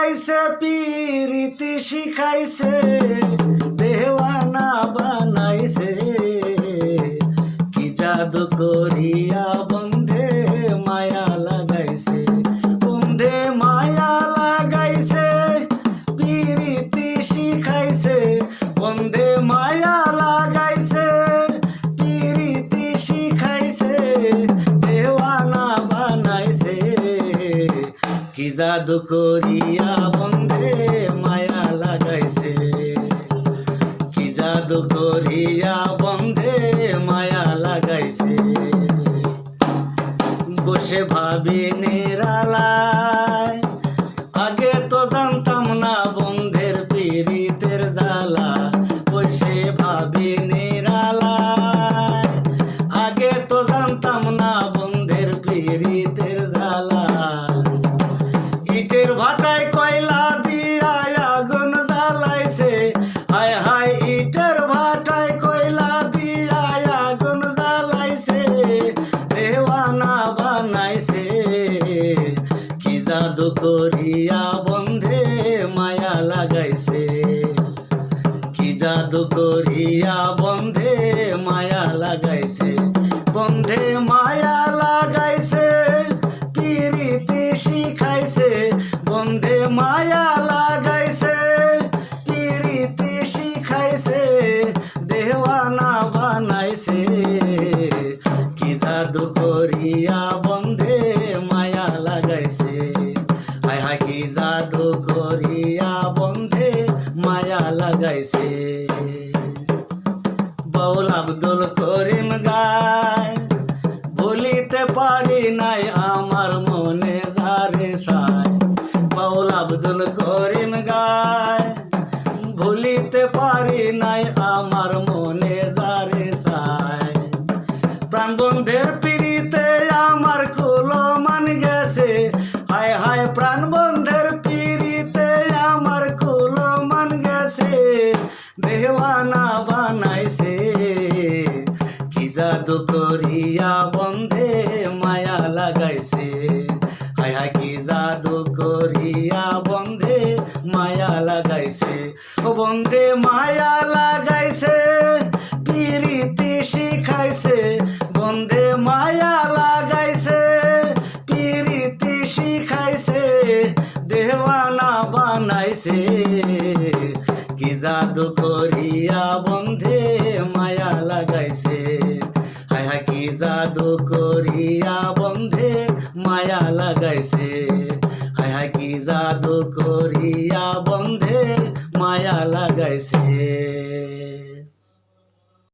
লাগাইছে পিরিতি শিখাইছে দেওয়ানা বানাইছে কি জাদু করিয়া বন্ধে মায়া লাগাইছে বন্ধে মায়া লাগাইছে পিরিতি শিখাইছে বন্ধে মায়া লাগাইছে পিরিতি শিখাইছে দেওয়ানা বানাইছে কি জাদু করিয়া বন্ধে মায়া লাগাইছে কি জাদু করিয়া বন্ধে মায়া লাগাইছে বসে ভাবি নিরালায় আগে তো জানতাম না বন্ধের পীড়িতের জ্বালা বসে ভাবি নিরালায় আগে তো জানতাম না বন্ধের পীড়িতের জ্বালা ইটের ভাটায় কয়লা দিয়া আগুন জ্বালাইছে হায় হায় ইটের ভাটায় কয়লা দিয়া আগুন জ্বালাইছে দেওয়ানা বানাইছে কি জাদু করিয়া বন্ধে মায়া লাগাইছে কি জাদু করিয়া বন্ধে মায়া লাগাইছে বন্ধে মায়া লাগাইছে পিরিতি শিখাইছে বন্ধে মায়া লাগাইছে পিরিতি শিখাইছে দেওয়ানা বানাইছে কি জাদু করিয়া বন্ধে মায়া লাগাইছে হায় হায় কি জাদু করিয়া বন্ধে মায়া লাগাইছে বাউল আব্দুল করিম গায় বলিতে পারি নাই আমার মনে যারে সায় বাউল আব্দুল করিম গায় ভুলিতে পারি নাই আমার মনে যারে সায় প্রাণ বন্ধের পিড়িতে আমার কুলো মান গেছে হায় হায় প্রাণ বন্ধের পিড়িতে আমার কুলো মান গেছে দেওয়ানা বানাইছে কি জাদু করিয়া বন্ধে মায়া লাগাইছে হায় হায় কি জাদু করিয়া বন্ধে মায়া লাগাইছে ও বন্ধে মায়া লাগাইছে পিরিতি শিখাইছে বন্ধে মায়া লাগাইছে পিরিতি শিখাইছে দেওয়ানা বানাইছে কি জাদু করিয়া বন্ধে মায়া লাগাইছে হায় হায় কি জাদু করিয়া বন্ধে মায়া লাগাইছে হায় হায় কি জাদু করিয়া বন্ধে মায়া লাগাইছে।